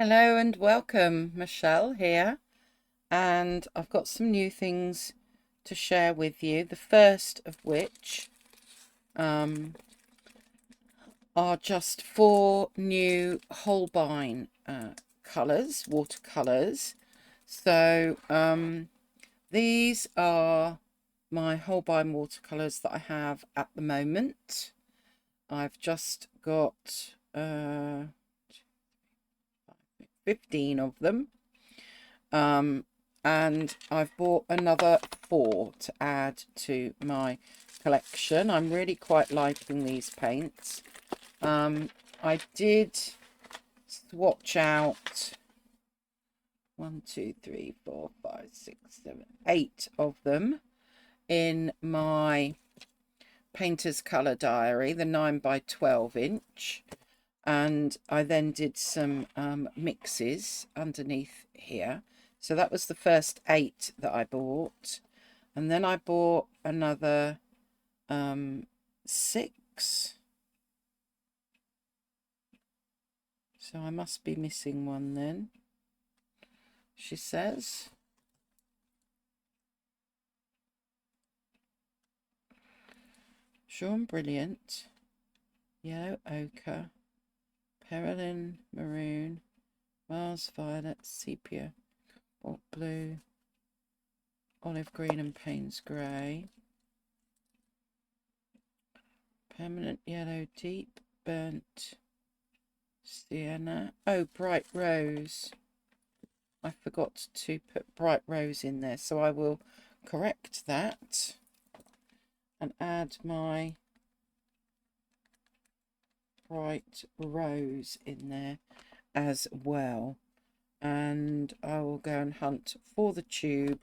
Hello and welcome, Michelle here, and I've got some new things to share with you. The first of which um, are just four new Holbein colours, watercolours. So these are my Holbein watercolours that I have at the moment. I've just got 15 of them. Um, and I've bought another four to add to my collection. I'm really quite liking these paints. I did swatch out 8 of them in my painter's colour diary, the 9 by 12 inch. And I then did some mixes underneath here. So that was the first 8 that I bought. And then I bought another 6. So I must be missing one then, she says. Sean Brilliant, Yellow Ochre, Perylin Maroon, Mars Violet, Sepia, Bolt Blue, Olive Green and Payne's Grey, Permanent Yellow, Deep Burnt Sienna. Oh, Bright Rose. I forgot to put Bright Rose in there, so I will correct that and add my Bright Rose in there as well. And I will go and hunt for the tube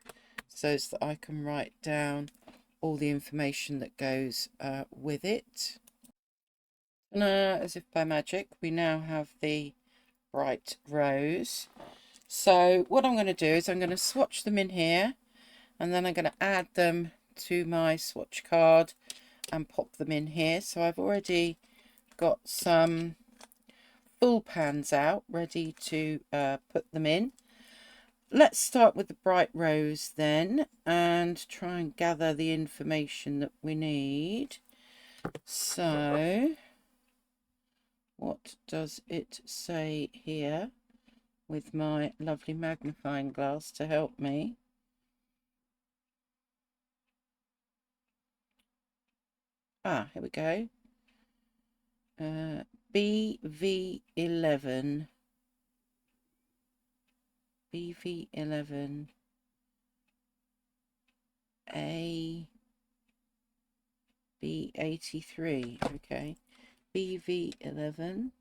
so that I can write down all the information that goes with it. And as if by magic, we now have the Bright Rose. So what I'm going to do is I'm going to swatch them in here, and then I'm going to add them to my swatch card and pop them in here. So I've already got some full pans out ready to put them in. Let's start with the Bright Rose then and try and gather the information that we need. So what does it say here with my lovely magnifying glass to help me? Here we go. BV11. BV11. A. B83. Okay. BV11.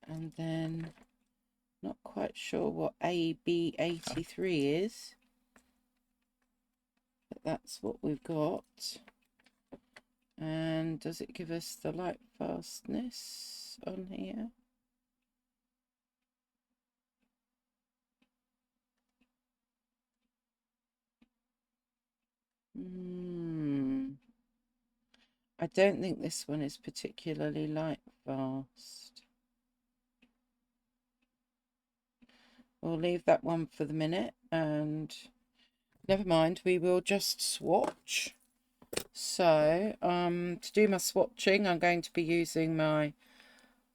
And then not quite sure what AB83 is, but that's what we've got. And does it give us the light fastness on here? I don't think this one is particularly light fast. We'll leave that one for the minute, and never mind, we will just swatch. So to do my swatching, I'm going to be using my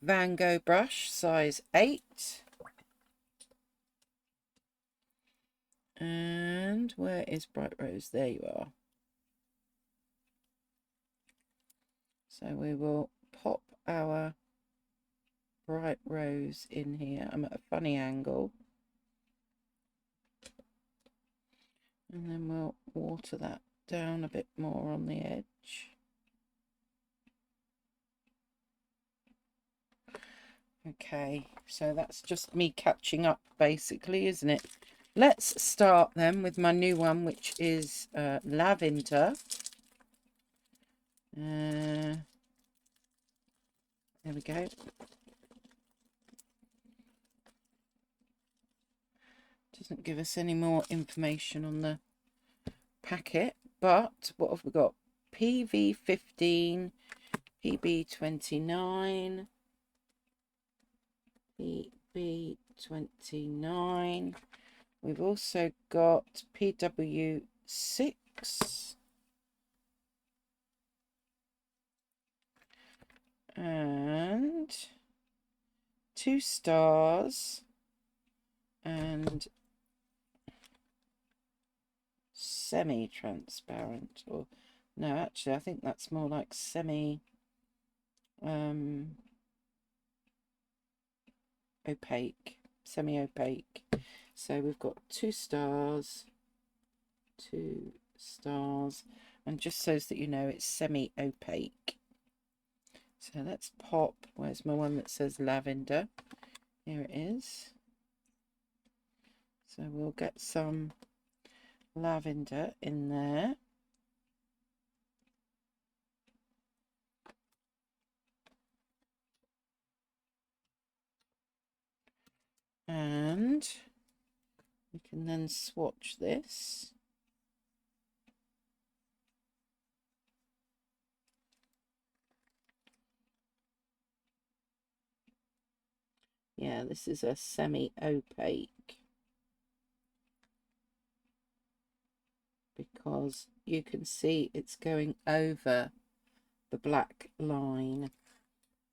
Van Gogh brush, size 8. And where is Bright Rose? There you are. So we will pop our Bright Rose in here. I'm at a funny angle. And then we'll water that down a bit more on the edge. Okay, so that's just me catching up basically, isn't it? Let's start then with my new one, which is lavender. There we go. Doesn't give us any more information on the packet, but what have we got? PV15, PB29, PB29. We've also got PW6 and 2 stars and semi-transparent, or no, actually I think that's more like opaque, semi-opaque. So we've got 2 stars, 2 stars, and just so that you know, it's semi-opaque. So let's pop, where's my one that says lavender? Here it is. So we'll get some lavender in there. And we can then swatch this. Yeah, this is a semi-opaque because you can see it's going over the black line.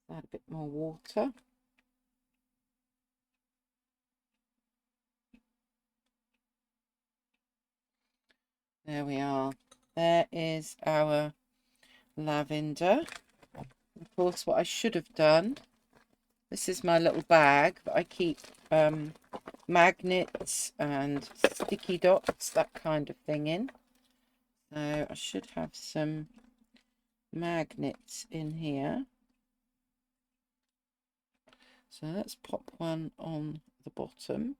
Add a bit more water. There we are. There is our lavender. Of course, what I should have done, this is my little bag that I keep magnets and sticky dots, that kind of thing in. So I should have some magnets in here. So let's pop one on the bottom.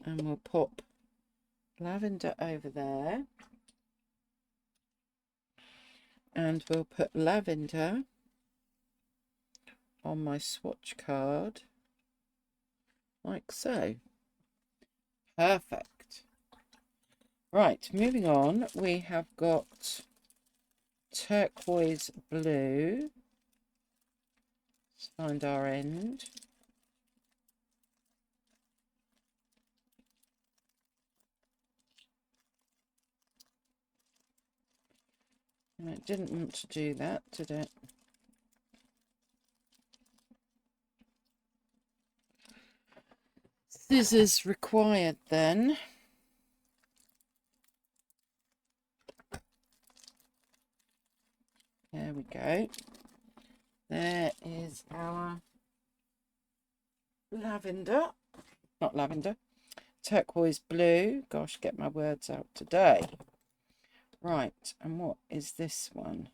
And we'll pop lavender over there. And we'll put lavender on my swatch card, like so. Perfect. Right, moving on, we have got turquoise blue. Let's find our end. And it didn't want to do that, did it? Scissors required then. There we go. There is our lavender. Not lavender. Turquoise blue. Gosh, get my words out today. Right, and what is this one?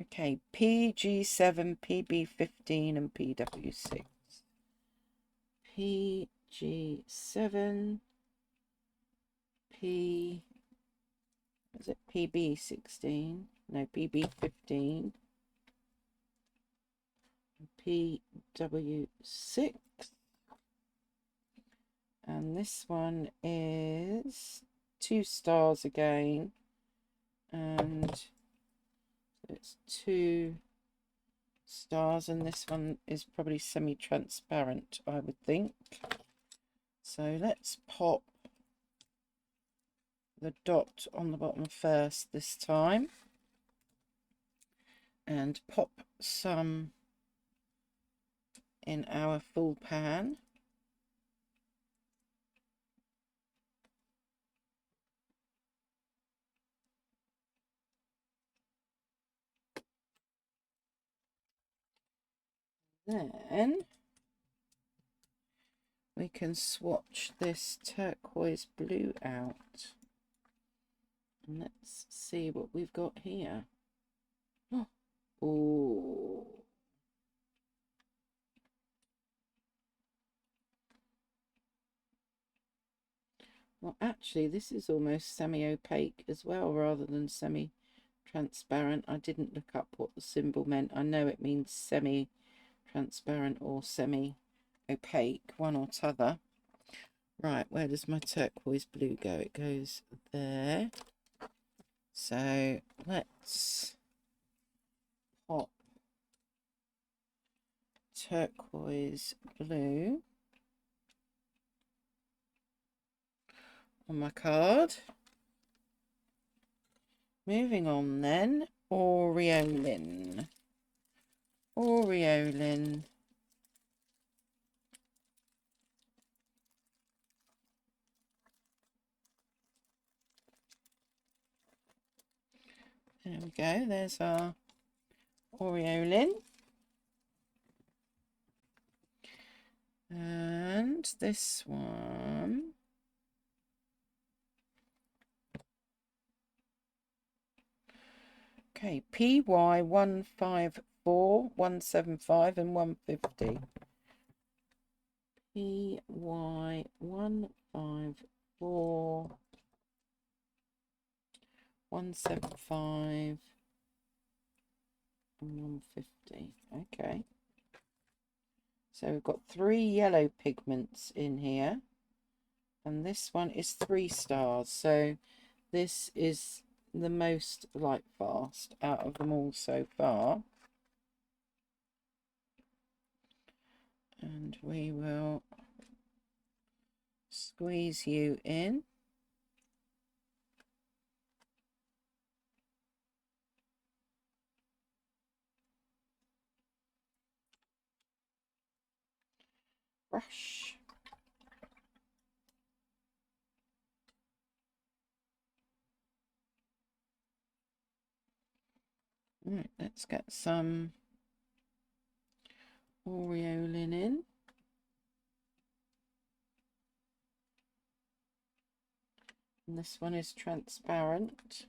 Okay, PG7, PB15 and PW6. PG7, is it PB16? No, PB15. PW6. And this one is 2 stars again. And it's 2 stars, and this one is probably semi-transparent, I would think. So let's pop the dot on the bottom first this time, and pop some in our full pan. Then we can swatch this turquoise blue out. And let's see what we've got here. Oh. Well, actually, this is almost semi-opaque as well, rather than semi-transparent. I didn't look up what the symbol meant. I know it means semi-transparent or semi-opaque, one or t'other. Right, where does my turquoise blue go? It goes there. So let's turquoise blue on my card. Moving on then, Aureolin. Aureolin. There we go, there's our Aureolin. And this one. Okay, PY 154, 175 and 150. PY 154, 175 and 150. Okay. So we've got 3 yellow pigments in here. And this one is 3 stars. So this is the most light fast out of them all so far. And we will squeeze you in. Brush. Right, let's get some Aureolin in. And this one is transparent.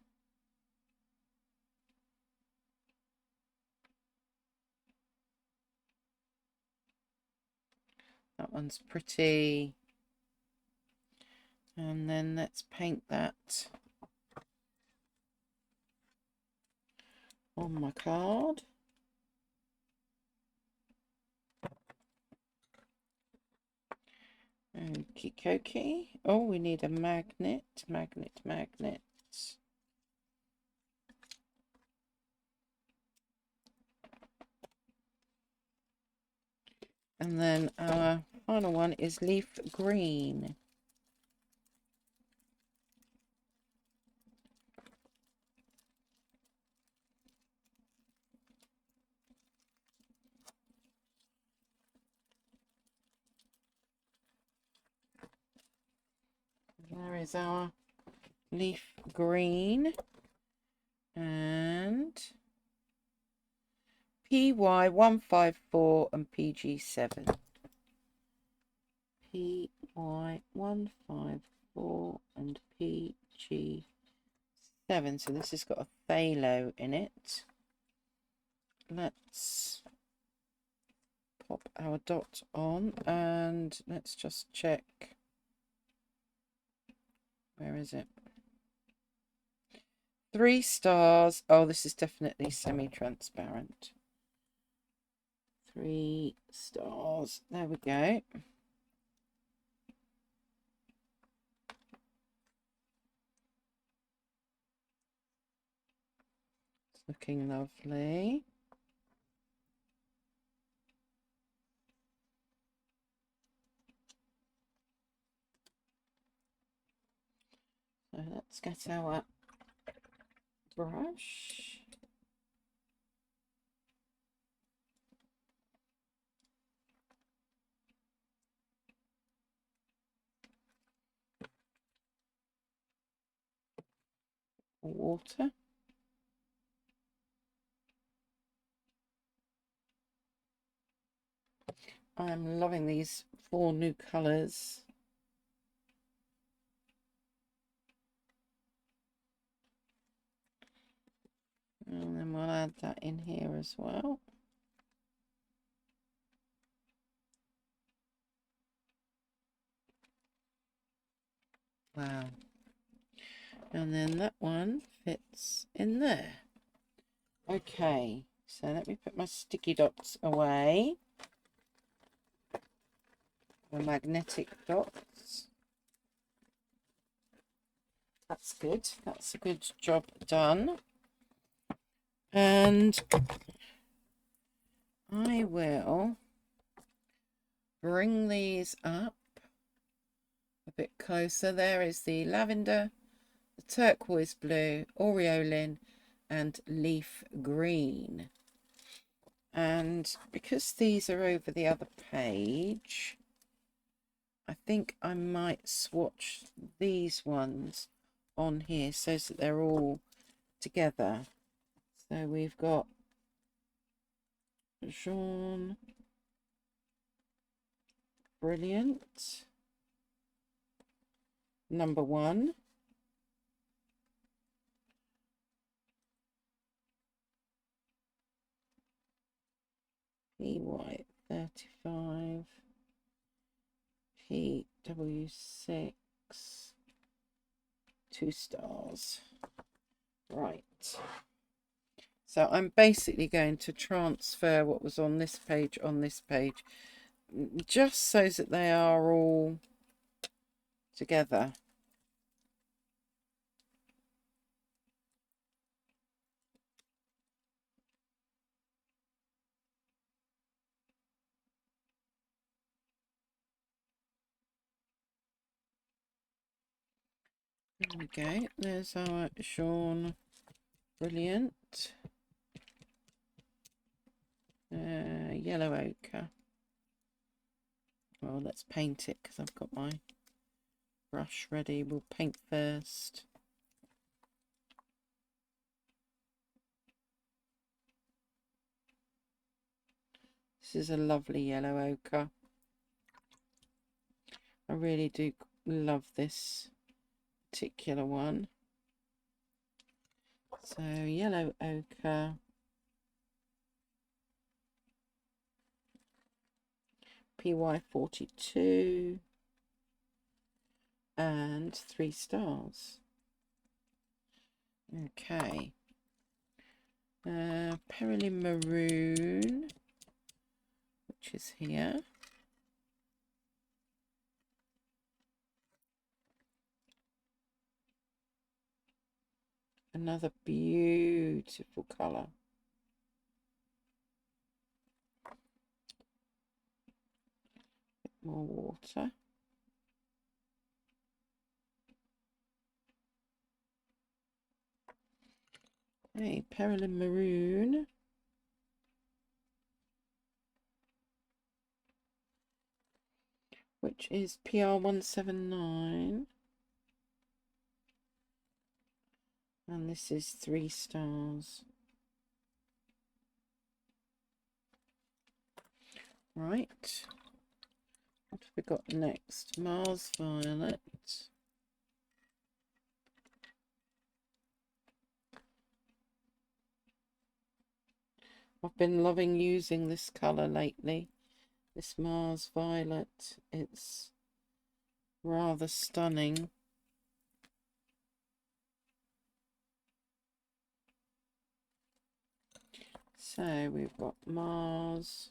That one's pretty. And then let's paint that on my card. Okie dokie. Oh, we need a magnet. Magnet. And then our final one is leaf green. There is our leaf green and PY 154 and PG 7. PY 154 and PG 7. So this has got a phthalo in it. Let's pop our dot on and let's just check. Where is it? 3 stars. Oh, this is definitely semi-transparent. 3 stars. There we go. It's looking lovely. So let's get our brush. Water. I'm loving these 4 new colours. And then we'll add that in here as well. Wow. And then that one fits in there. Okay, so let me put my sticky dots away. The magnetic dots. That's good. That's a good job done. And I will bring these up a bit closer. There is the lavender, the turquoise blue, aureolin, and leaf green. And because these are over the other page, I think I might swatch these ones on here so that they're all together. So we've got Jaune, brilliant, number 1. PY35, PW6, 2 stars. Right. So I'm basically going to transfer what was on this page, just so that they are all together. There we go. There's our Jaune, brilliant. Yellow ochre. Well, let's paint it because I've got my brush ready. We'll paint first. This is a lovely yellow ochre. I really do love this particular one. So yellow ochre, PY42, and 3 stars. Okay. Perylene Maroon, which is here. Another beautiful colour. Bit more water. Okay, Perylene Maroon. Which is PR179. And this is 3 stars. Right. What have we got next? Mars Violet. I've been loving using this colour lately. This Mars Violet. It's rather stunning. So we've got Mars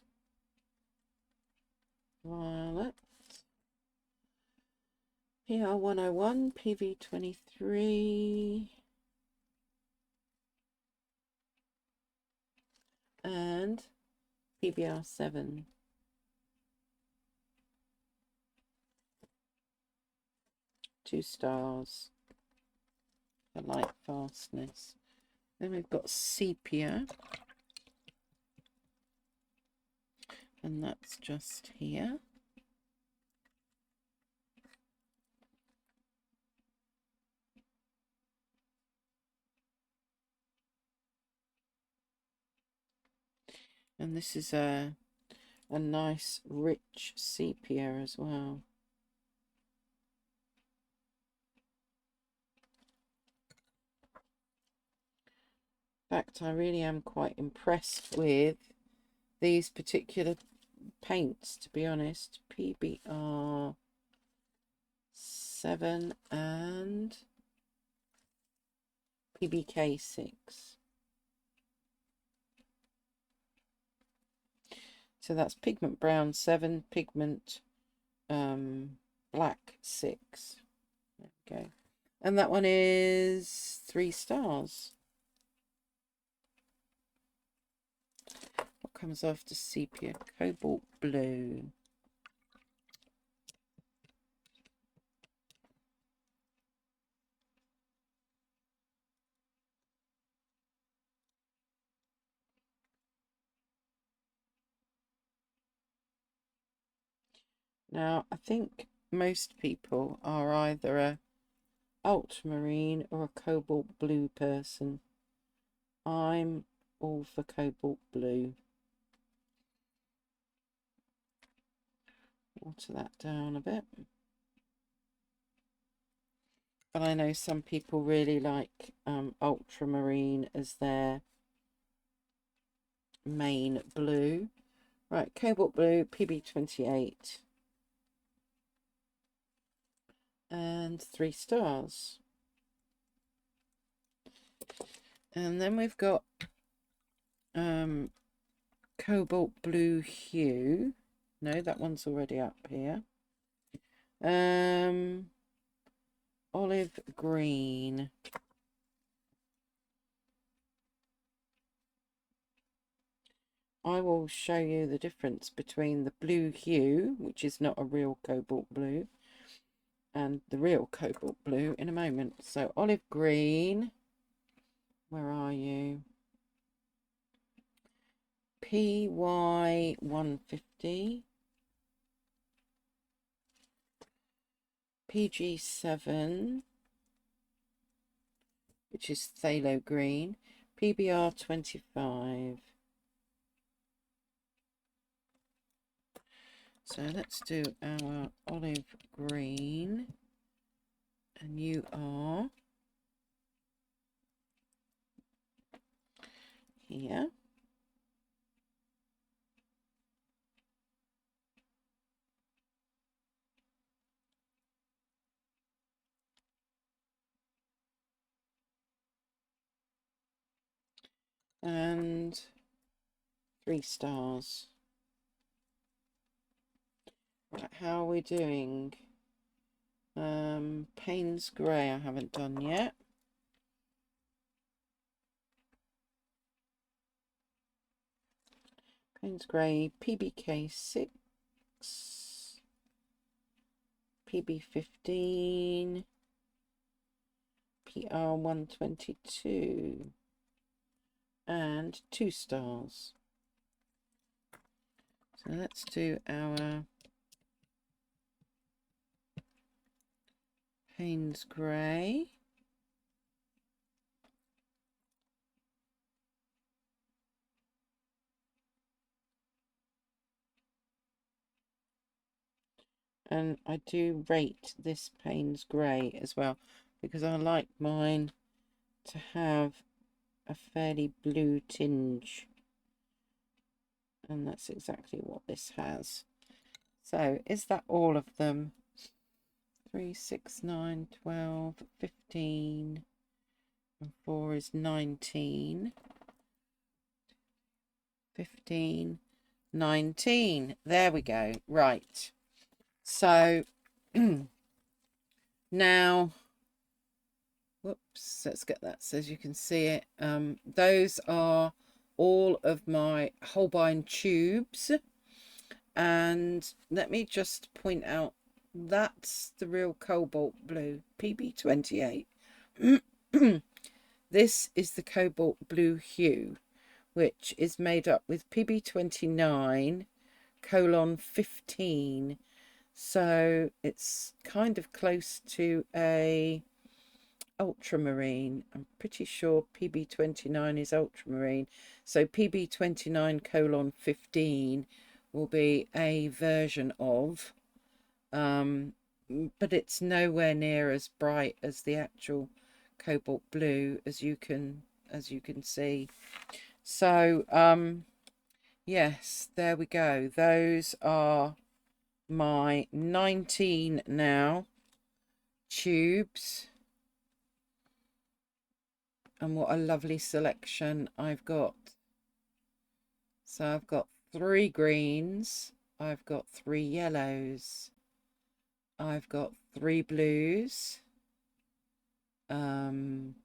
Violet, PR101, PV23, and PBR7. Two stars for light fastness. Then we've got Sepia. And that's just here. And this is a nice rich sepia as well. In fact, I really am quite impressed with these particular paints, to be honest. PBR7 and PBK6. So that's pigment brown 7, pigment black 6. There we go. And that one is 3 stars. What comes after sepia? Cobalt blue. Now, I think most people are either a ultramarine or a cobalt blue person. I'm all for cobalt blue. Water that down a bit. But I know some people really like ultramarine as their main blue. Right, cobalt blue, PB28. And 3 stars. And then we've got cobalt blue hue. No, that one's already up here. Olive green. I will show you the difference between the blue hue, which is not a real cobalt blue, and the real cobalt blue in a moment. So olive green, where are you? PY 150. PG7, which is phthalo green. PBR 25. So let's do our olive green, and you are here. And 3 stars. Right, how are we doing? Payne's Grey I haven't done yet. Payne's Grey, PBK 6, PB 15, PR 122, and 2 stars. So let's do our Payne's Grey. And I do rate this Payne's Grey as well, because I like mine to have a fairly blue tinge. And that's exactly what this has. So is that all of them? 3, 6, 9, 12, 15, and 4 is 19. 15, 19. There we go. Right. So now, whoops, let's get that so as you can see it. Those are all of my Holbein tubes. And let me just point out, that's the real cobalt blue, PB28. This is the cobalt blue hue, which is made up with PB29:15. So it's kind of close to a ultramarine. I'm pretty sure PB29 is ultramarine. So PB29:15 will be a version of, but it's nowhere near as bright as the actual cobalt blue, as you can see. So yes, there we go. Those are my 19 now tubes, and what a lovely selection I've got. So I've got 3 greens, I've got 3 yellows, I've got 3 blues, I've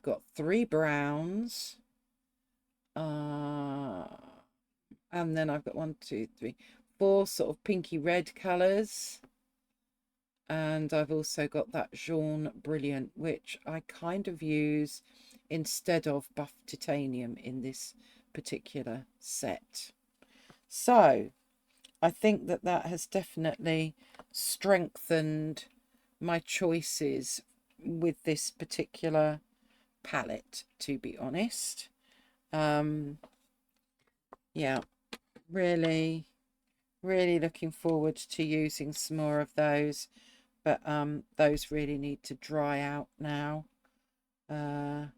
got 3 browns, and then I've got 1, 2, 3, 4 sort of pinky red colours, and I've also got that Jaune Brilliant, which I kind of use instead of Buff Titanium in this particular set. So I think that that has definitely strengthened my choices with this particular palette, to be honest. Yeah, really looking forward to using some more of those, but those really need to dry out now. And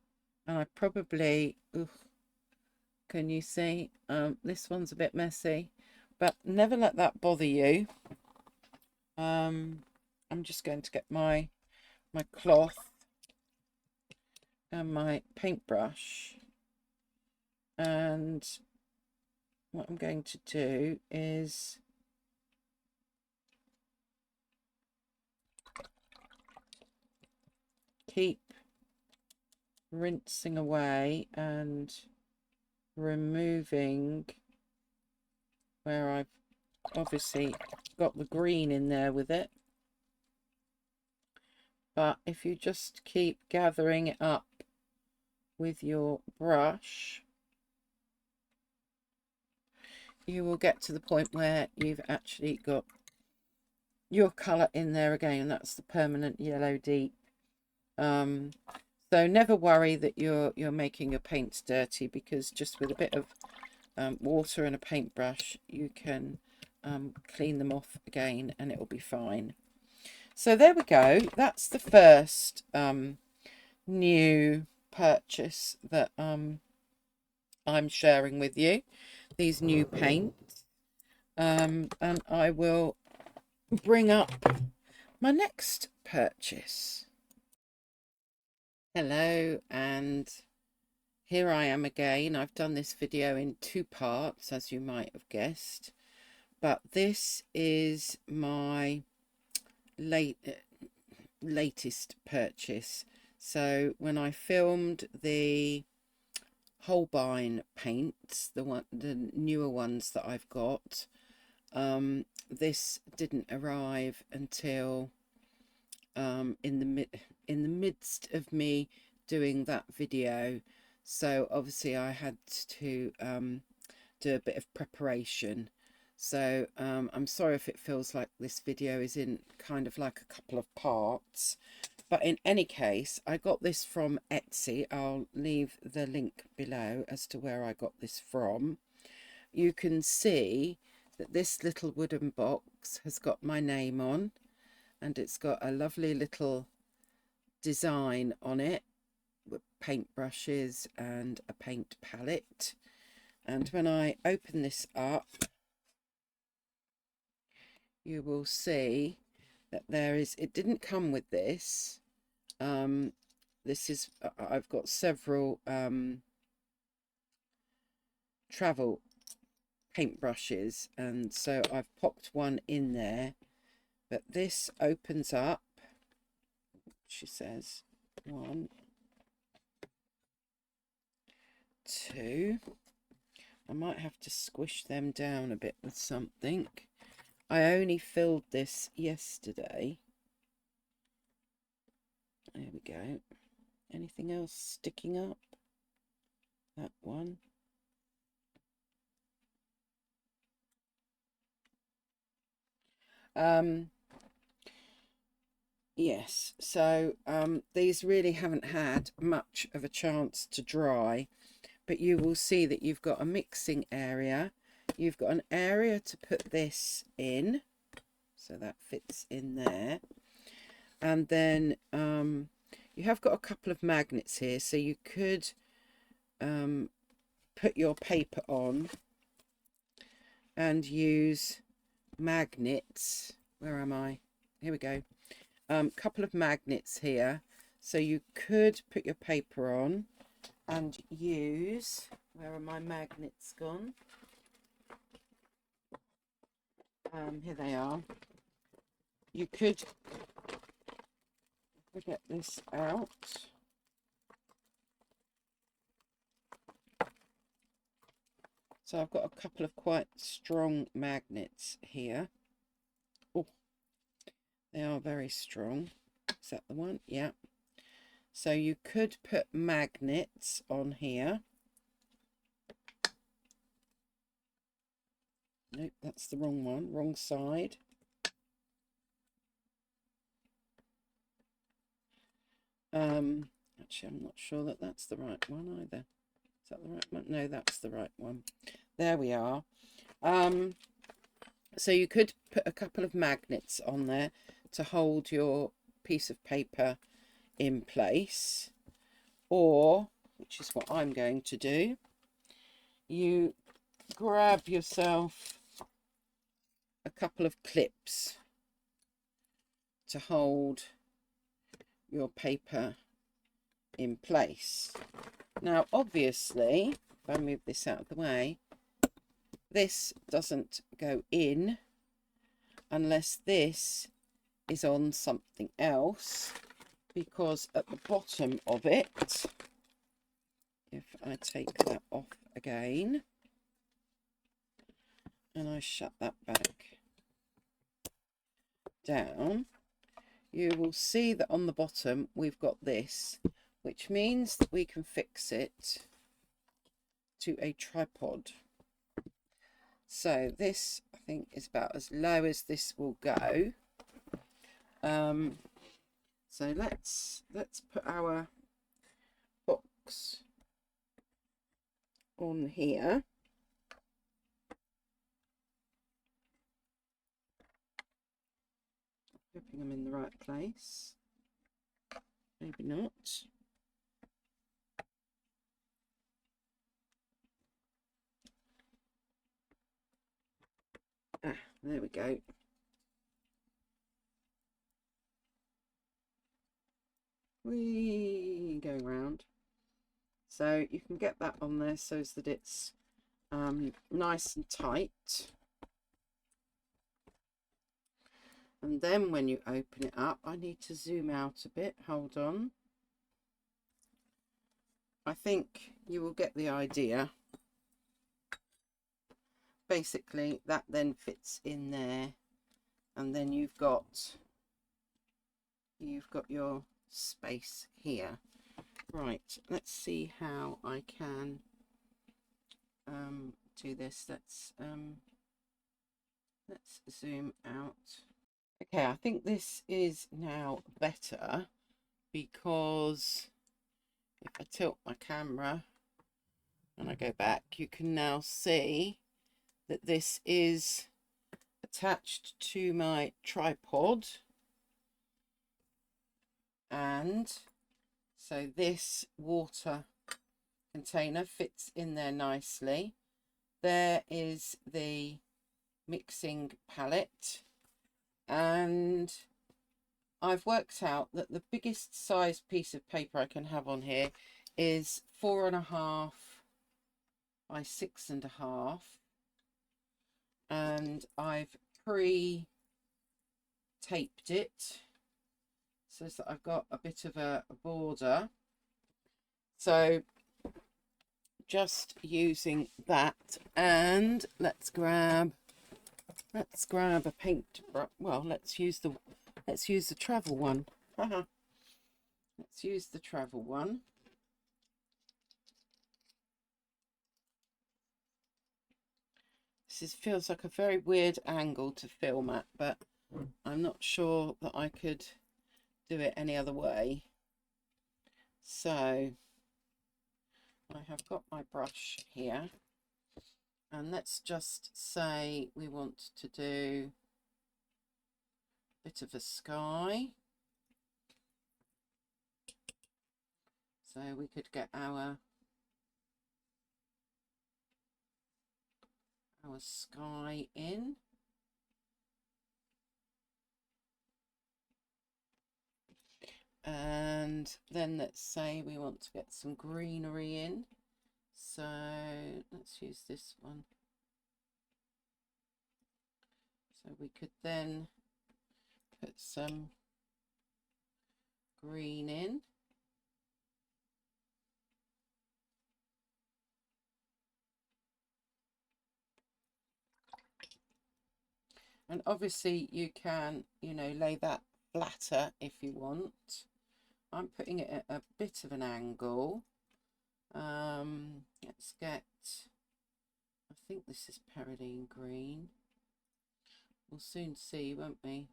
I probably, can you see, this one's a bit messy, but never let that bother you. I'm just going to get my cloth and my paintbrush, and what I'm going to do is keep rinsing away and removing where I've obviously got the green in there with it. But if you just keep gathering it up with your brush, you will get to the point where you've actually got your colour in there again, and that's the permanent yellow deep. So never worry that you're making your paints dirty, because just with a bit of water and a paintbrush you can clean them off again and it will be fine. So there we go. That's the first new purchase that I'm sharing with you, these new paints. And I will bring up my next purchase. Hello, and here I am again. I've done this video in 2 parts, as you might have guessed, but this is my latest purchase. So when I filmed the Holbein paints, the newer ones that I've got, this didn't arrive until in the midst of me doing that video. So obviously I had to do a bit of preparation. So I'm sorry if it feels like this video is in kind of like a couple of parts, but in any case, I got this from Etsy. I'll leave the link below as to where I got this from. You can see that this little wooden box has got my name on, and it's got a lovely little design on it with paintbrushes and a paint palette. And when I open this up, you will see that it didn't come with this. This is, I've got several travel paintbrushes, and so I've popped one in there, but this opens up. She says 1, 2. I might have to squish them down a bit with something. I only filled this yesterday. There we go. Anything else sticking up? That one. Yes, so these really haven't had much of a chance to dry, but you will see that you've got a mixing area. You've got an area to put this in, so that fits in there. And then you have got a couple of magnets here, so you could put your paper on and use magnets. Where am I? Here we go. Couple of magnets here, so you could put your paper on and use, where are my magnets gone? Here they are. You could get this out. So I've got a couple of quite strong magnets here. Oh, they are very strong. Is that the one? Yeah. So you could put magnets on here. Nope, that's the wrong one, wrong side. Actually, I'm not sure that that's the right one either. Is that the right one? No, that's the right one. There we are. So you could put a couple of magnets on there to hold your piece of paper in place, or, which is what I'm going to do, you grab yourself a couple of clips to hold your paper in place. Now, obviously, if I move this out of the way, this doesn't go in unless this is on something else, because at the bottom of it, if I take that off again and I shut that back down, you will see that on the bottom we've got this, which means that we can fix it to a tripod. So this, I think, is about as low as this will go. So let's put our box on here. Hoping I'm in the right place. Maybe not. Ah, there we go. We going round. So you can get that on there so that it's nice and tight. And then when you open it up, I need to zoom out a bit. Hold on. I think you will get the idea. Basically, that then fits in there, and then you've got your space here. Right, let's see how I can do this. Let's zoom out. Okay, I think this is now better, because if I tilt my camera and I go back, you can now see that this is attached to my tripod, and so this water container fits in there nicely. There is the mixing palette, and I've worked out that the biggest size piece of paper I can have on here is 4.5 by 6.5, and I've pre-taped it so that I've got a bit of a border. So just using that, and let's grab a paint brush. Well, let's use the travel one. Let's use the travel one. This feels like a very weird angle to film at, but I'm not sure that I could do it any other way. So I have got my brush here, and let's just say we want to do a bit of a sky. So we could get our sky in. And then let's say we want to get some greenery in. So let's use this one. So we could then put some green in. And obviously you can, lay that flatter if you want. I'm putting it at a bit of an angle. Let's get I think this is Peridine Green. We'll soon see, won't we?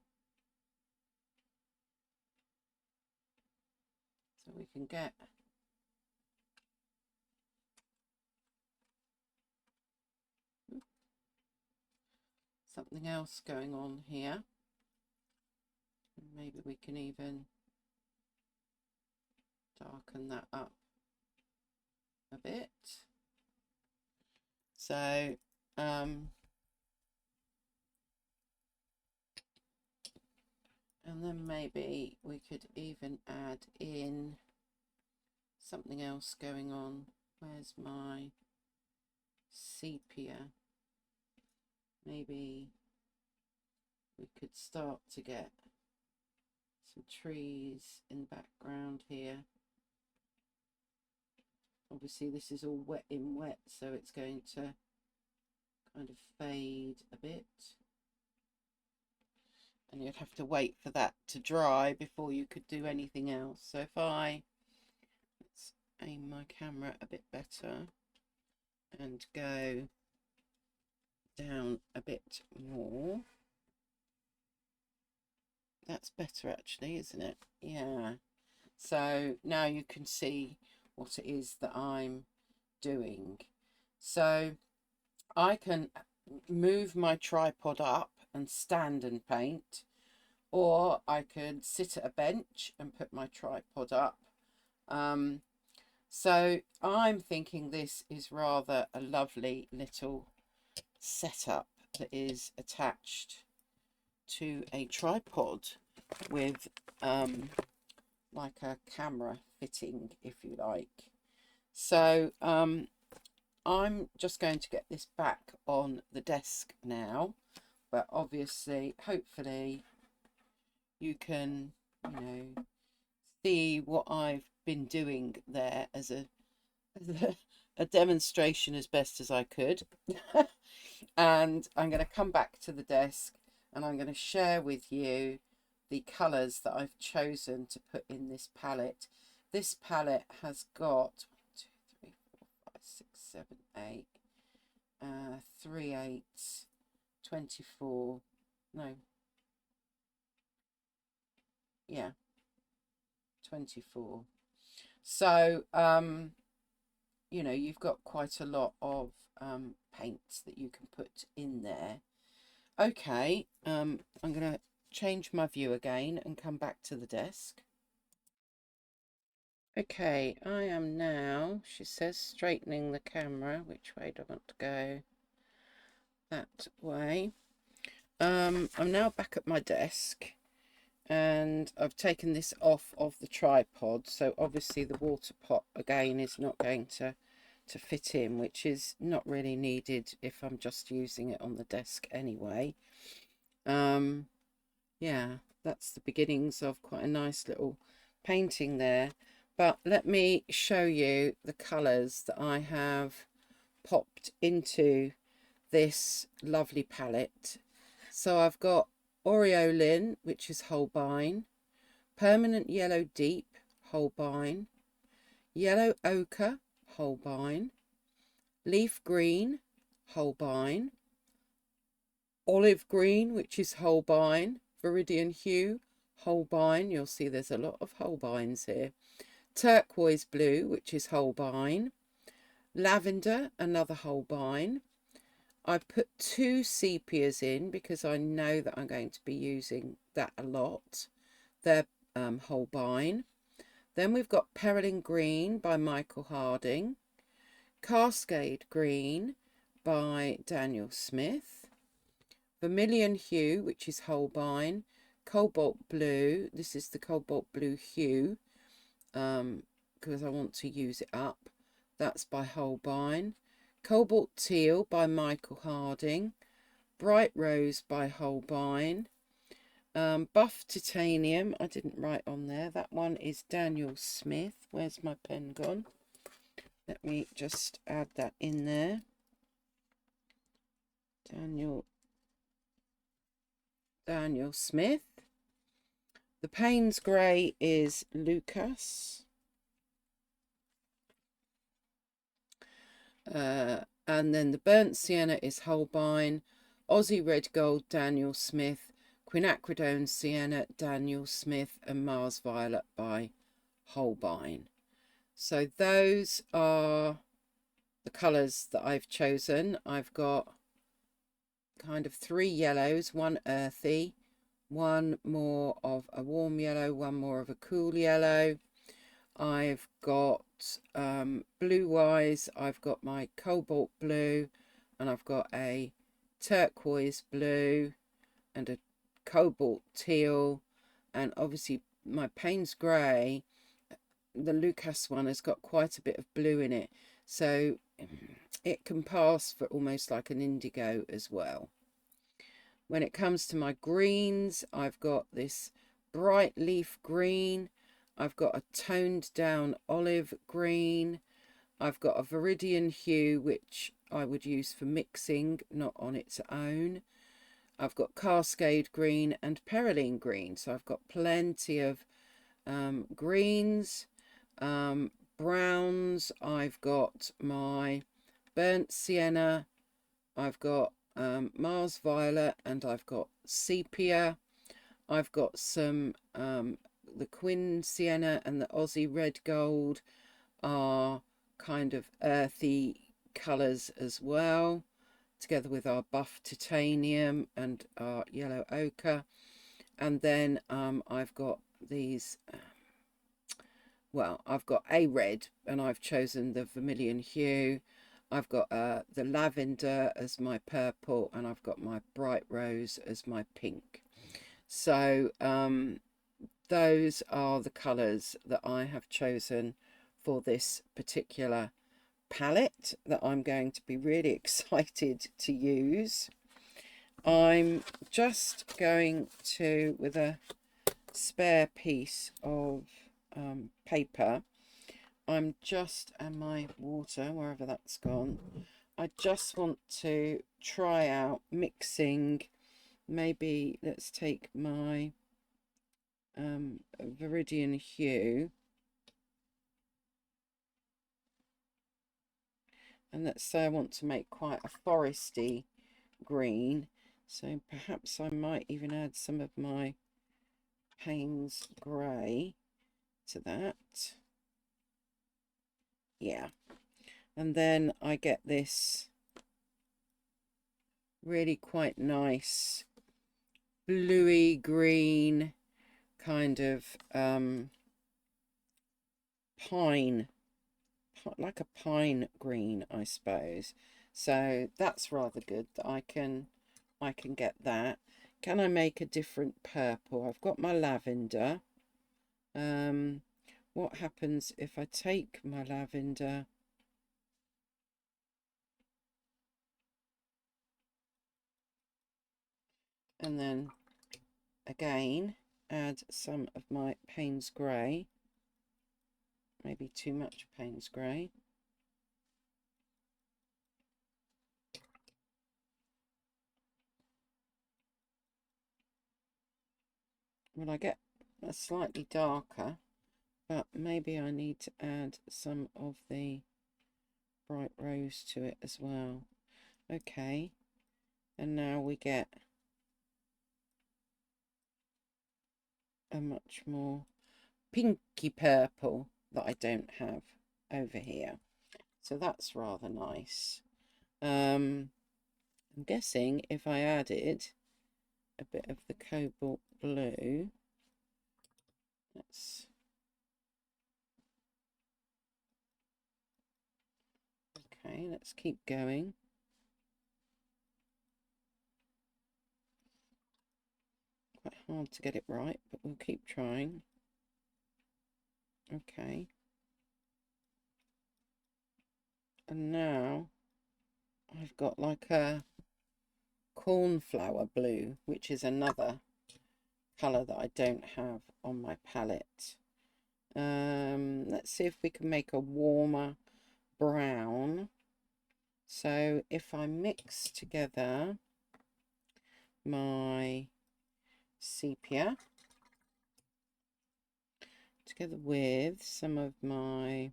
So we can get something else going on here. Maybe we can even darken that up a bit. So and then maybe we could even add in something else going on. Where's my sepia? Maybe we could start to get some trees in the background here. Obviously this is all wet in wet, so it's going to kind of fade a bit. And you'd have to wait for that to dry before you could do anything else. So if let's aim my camera a bit better and go down a bit more. That's better actually, isn't it? Yeah. So now you can see what it is that I'm doing. So I can move my tripod up and stand and paint, or I could sit at a bench and put my tripod up. So I'm thinking this is rather a lovely little setup that is attached to a tripod with like a camera fitting, if you like. So I'm just going to get this back on the desk now, but obviously hopefully you can, you know, see what I've been doing there as a demonstration as best as I could. And I'm going to come back to the desk and I'm going to share with you the colours that I've chosen to put in this palette. This palette has got 1, 2, 3, 4, 5, 6, 7, 8, 3 8s, 24, no, yeah, 24. So you know, you've got quite a lot of paints that you can put in there. Okay, I'm going to change my view again and come back to the desk. Okay, I am now, she says, straightening the camera. Which way do I want to go? That way. I'm now back at my desk and I've taken this off of the tripod, so obviously the water pot again is not going to fit in, which is not really needed if I'm just using it on the desk anyway. Yeah, that's the beginnings of quite a nice little painting there. But let me show you the colours that I have popped into this lovely palette. So I've got Aureolin, which is Holbein, Permanent Yellow Deep, Holbein, Yellow Ochre, Holbein, Leaf Green, Holbein, Olive Green, which is Holbein, Viridian Hue, Holbein. You'll see there's a lot of Holbeins here. Turquoise Blue, which is Holbein, Lavender, another Holbein. I put 2 sepias in because I know that I'm going to be using that a lot. They're Holbein. Then we've got Peridine Green by Michael Harding, Cascade Green by Daniel Smith, Vermilion Hue, which is Holbein, Cobalt Blue, this is the Cobalt Blue Hue, because I want to use it up, that's by Holbein, Cobalt Teal by Michael Harding, Bright Rose by Holbein, Buff Titanium, I didn't write on there, that one is Daniel Smith. Where's my pen gone? Let me just add that in there. Daniel Smith. The Payne's Grey is Lucas. And then the burnt sienna is Holbein, Aussie red gold Daniel Smith, quinacridone sienna Daniel Smith, and Mars violet by Holbein. So those are the colours that I've chosen. I've got kind of 3 yellows, 1 earthy, 1 more of a warm yellow, 1 more of a cool yellow. I've got blue wise, I've got my cobalt blue, and I've got a turquoise blue and a cobalt teal, and obviously my Payne's grey, the Lukas one, has got quite a bit of blue in it, so it can pass for almost like an indigo as well. When it comes to my greens, I've got this bright leaf green, I've got a toned down olive green, I've got a viridian hue, which I would use for mixing, not on its own. I've got cascade green and perylene green, so I've got plenty of greens. Browns, I've got my burnt sienna, I've got Mars violet, and I've got sepia. I've got some the Quin sienna and the Aussie red gold are kind of earthy colours as well, together with our buff titanium and our yellow ochre. And then I've got these, well, I've got a red, and I've chosen the vermilion hue. I've got the lavender as my purple, and I've got my bright rose as my pink. So those are the colours that I have chosen for this particular palette that I'm going to be really excited to use. I'm just going to, with a spare piece of paper, I'm just, and my water, wherever that's gone, I just want to try out mixing. Maybe let's take my viridian hue, and let's say I want to make quite a foresty green, so perhaps I might even add some of my Payne's grey to that. Yeah, and then I get this really quite nice bluey green kind of pine, like a pine green, I suppose. So that's rather good that I can get that. Can I make a different purple? I've got my lavender. What happens if I take my lavender and then again add some of my Payne's grey? Maybe too much Payne's grey. Well, I get a slightly darker, but maybe I need to add some of the bright rose to it as well. Okay, and now we get a much more pinky purple that I don't have over here. So that's rather nice. I'm guessing if I added a bit of the cobalt blue, let's, okay, let's keep going. Quite hard to get it right, but we'll keep trying. Okay. And now I've got like a cornflower blue, which is another colour that I don't have on my palette. Let's see if we can make a warmer brown. So if I mix together my sepia together with some of my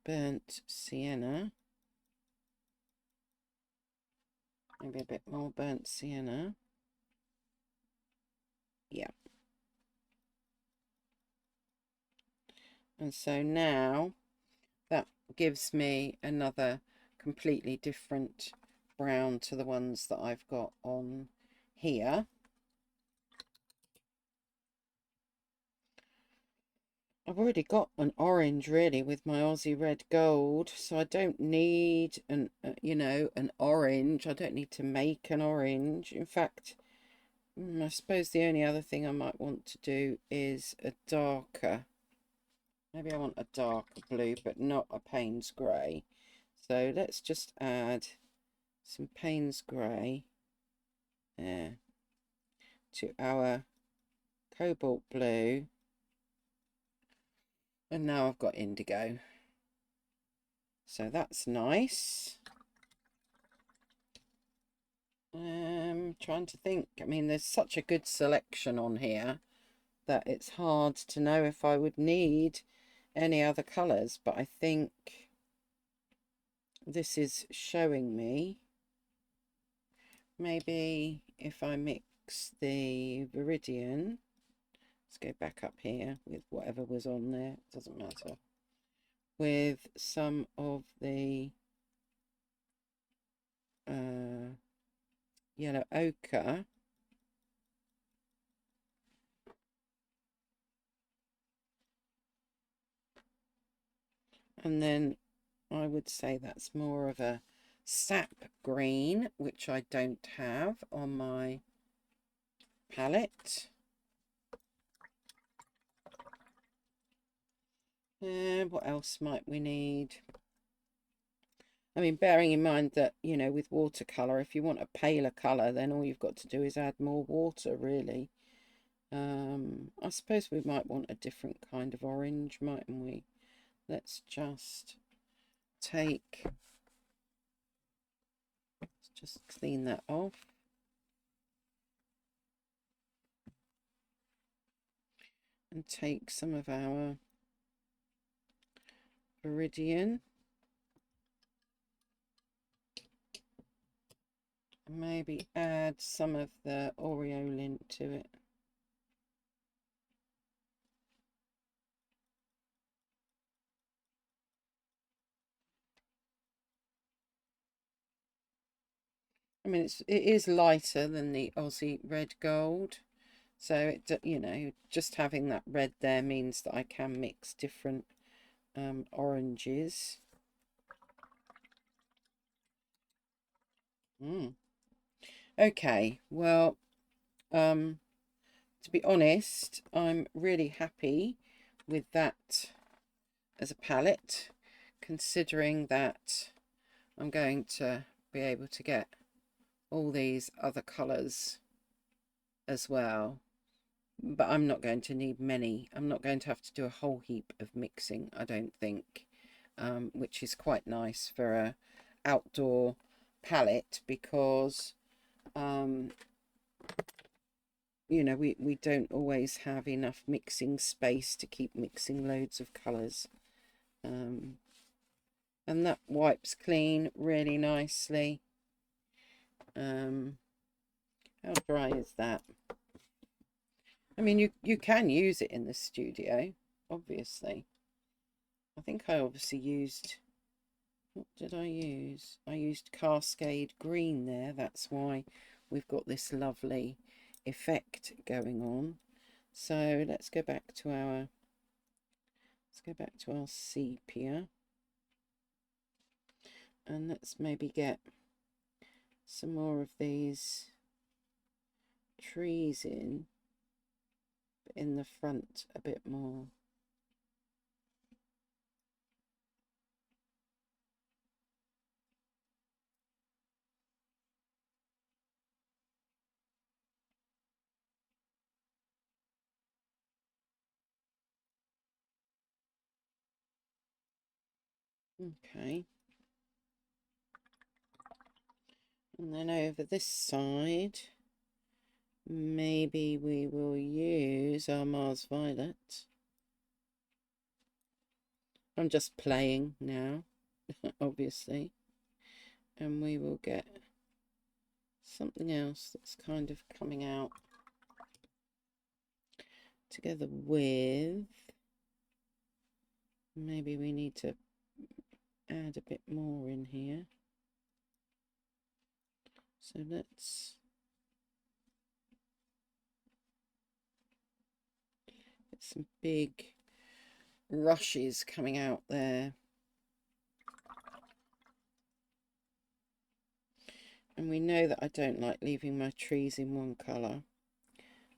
burnt sienna, Maybe a bit more burnt sienna. Yeah. And so now that gives me another completely different brown to the ones that I've got on here. I've already got an orange really with my Aussie Red Gold, so I don't need an an orange. I don't need to make an orange. In fact, I suppose the only other thing I might want to do is a darker. Maybe I want a darker blue, but not a Payne's grey. So let's just add some Payne's grey there to our cobalt blue. And now I've got indigo. So that's nice. Trying to think. I mean, there's such a good selection on here that it's hard to know if I would need any other colours, but I think this is showing me maybe if I mix the Viridian, let's go back up here with whatever was on there, it doesn't matter, with some of the yellow ochre, and then I would say that's more of a sap green, which I don't have on my palette. What else might we need? I mean, bearing in mind that, you know, with watercolour, if you want a paler colour, then all you've got to do is add more water, really. I suppose we might want a different kind of orange, mightn't we? Let's just let's just clean that off. And take some of our Viridian. Maybe add some of the Aureolin to it. I mean, it is lighter than the Aussie Red Gold, so it, you know, just having that red there means that I can mix different oranges. Okay, well, to be honest, I'm really happy with that as a palette, considering that I'm going to be able to get all these other colours as well, but I'm not going to need many. I'm not going to have to do a whole heap of mixing, I don't think, which is quite nice for a outdoor palette, because you know, we don't always have enough mixing space to keep mixing loads of colours. And that wipes clean really nicely. How dry is that? I mean, you can use it in the studio, obviously. I think I obviously used, what did I use? I used Cascade Green there. That's why we've got this lovely effect going on. So let's go back to our sepia, and let's maybe get some more of these trees in the front a bit more. Okay. And then over this side, maybe we will use our Mars Violet. I'm just playing now, obviously. And we will get something else that's kind of coming out together with, maybe we need to add a bit more in here. So let's get some big rushes coming out there. And we know that I don't like leaving my trees in one colour.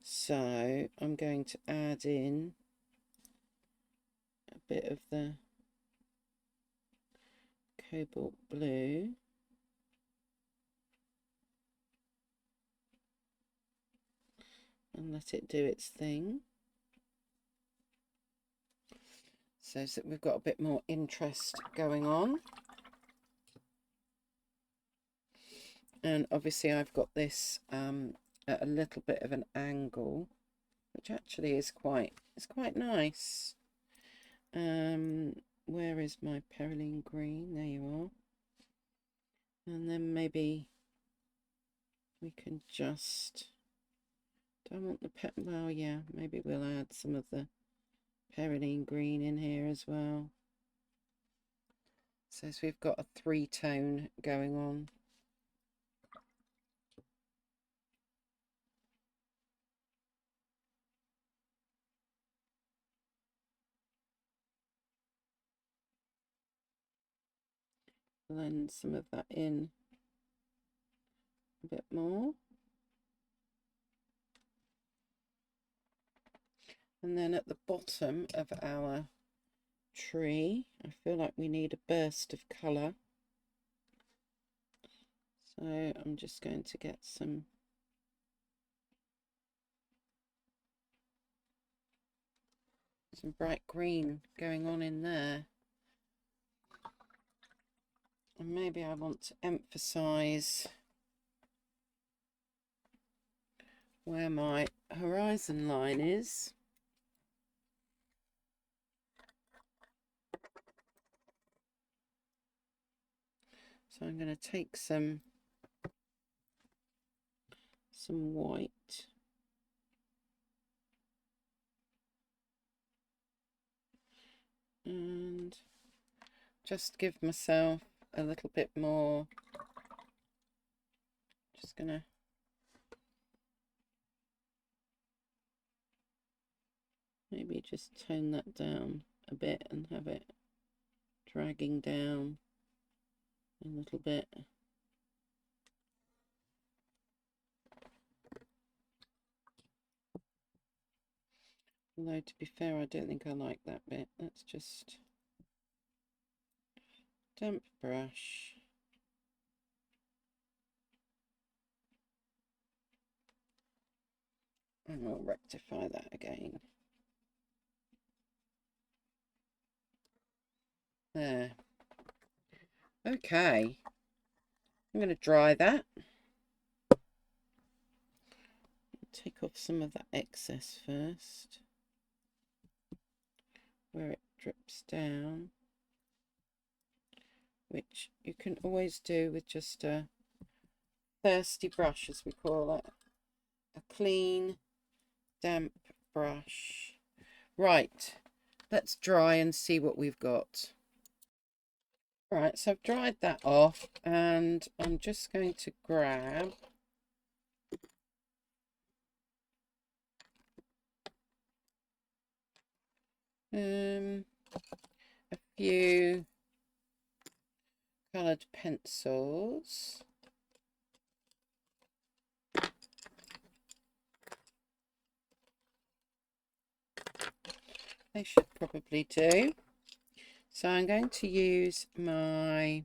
So I'm going to add in a bit of the cobalt blue. And let it do its thing. So that we've got a bit more interest going on. And obviously I've got this at a little bit of an angle, which actually is quite nice. Where is my Perylene Green? There you are. And then maybe we can just, do I want the well, yeah, maybe we'll add some of the Perylene Green in here as well. So we've got a 3-tone going on. Blend some of that in a bit more. And then at the bottom of our tree, I feel like we need a burst of colour. So I'm just going to get some bright green going on in there. And maybe I want to emphasize where my horizon line is. So I'm going to take some white and just give myself a little bit more. Just gonna maybe just tone that down a bit and have it dragging down a little bit. Although to be fair, I don't think I like that bit. Let's just damp brush. And we'll rectify that again. There. Okay. I'm going to dry that. Take off some of that excess first, where it drips down, which you can always do with just a thirsty brush, as we call it. A clean, damp brush. Right, let's dry and see what we've got. Right, so I've dried that off, and I'm just going to grab a few coloured pencils. They should probably do. So I'm going to use my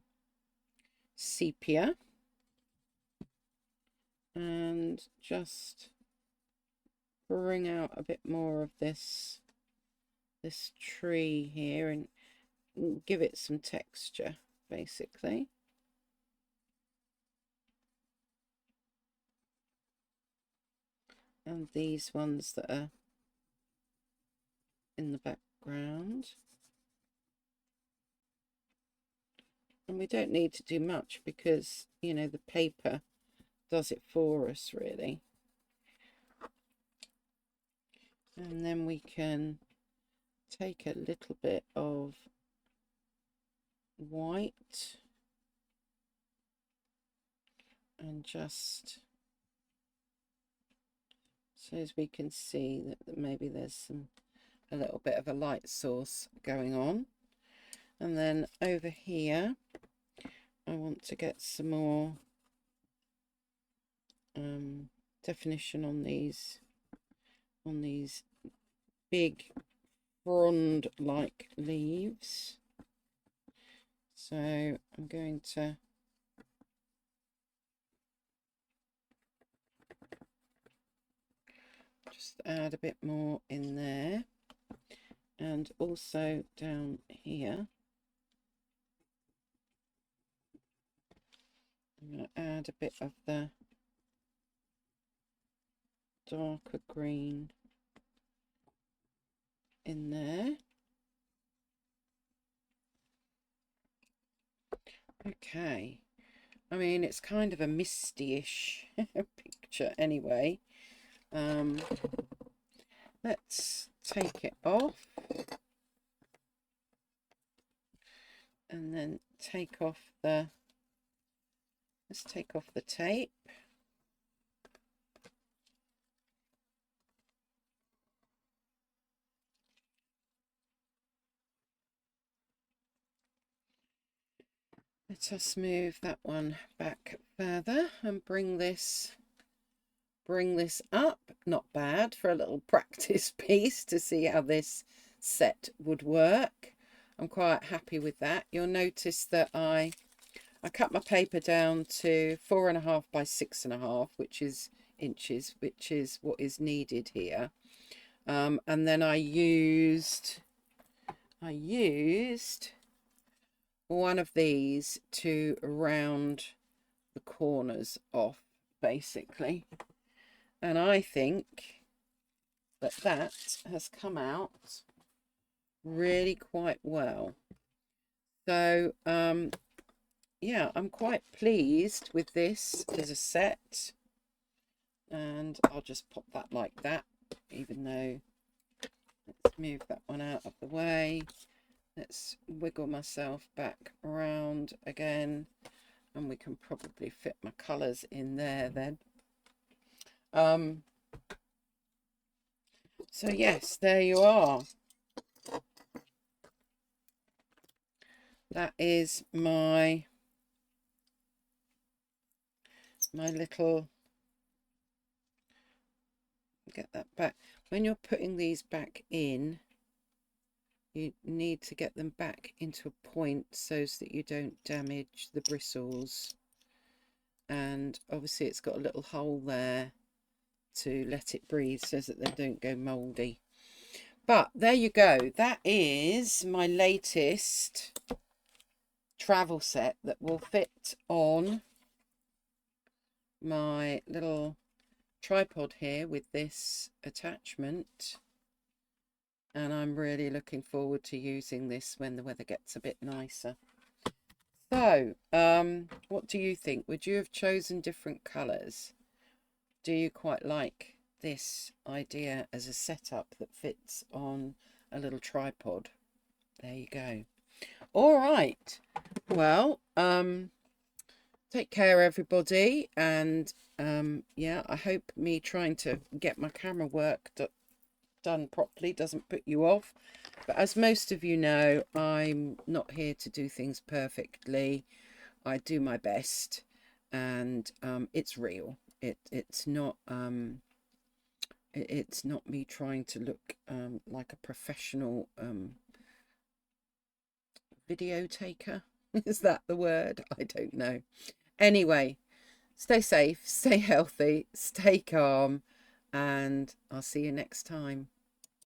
sepia and just bring out a bit more of this tree here and give it some texture, basically. And these ones that are in the background. And we don't need to do much because, you know, the paper does it for us, really. And then we can take a little bit of white and just so as we can see that maybe there's a little bit of a light source going on. And then over here I want to get some more definition on these big frond like leaves. So I'm going to just add a bit more in there, and also down here I'm going to add a bit of the darker green in there. Okay, I mean, it's kind of a misty-ish picture anyway. Let's take it off and then take off the, let's take off the tape. Let us move that one back further and bring this up. Not bad for a little practice piece to see how this set would work. I'm quite happy with that. You'll notice that I cut my paper down to 4.5 by 6.5, which is inches, which is what is needed here. And then I used one of these to round the corners off, basically. And I think that has come out really quite well. So yeah, I'm quite pleased with this as a set, and I'll just pop that like that, even though, let's move that one out of the way. Let's wiggle myself back around again, and we can probably fit my colours in there then. So yes, there you are. That is my little, get that back. When you're putting these back in, you need to get them back into a point so that you don't damage the bristles. And obviously it's got a little hole there to let it breathe so that they don't go mouldy. But there you go. That is my latest travel set that will fit on my little tripod here with this attachment. And I'm really looking forward to using this when the weather gets a bit nicer. So, what do you think? Would you have chosen different colours? Do you quite like this idea as a setup that fits on a little tripod? There you go. All right. Well, take care, everybody. And yeah, I hope me trying to get my camera work done properly doesn't put you off. But as most of you know, I'm not here to do things perfectly. I do my best, and it's real. It's not me trying to look like a professional video taker. Is that the word? I don't know. Anyway, stay safe, stay healthy, stay calm, and I'll see you next time.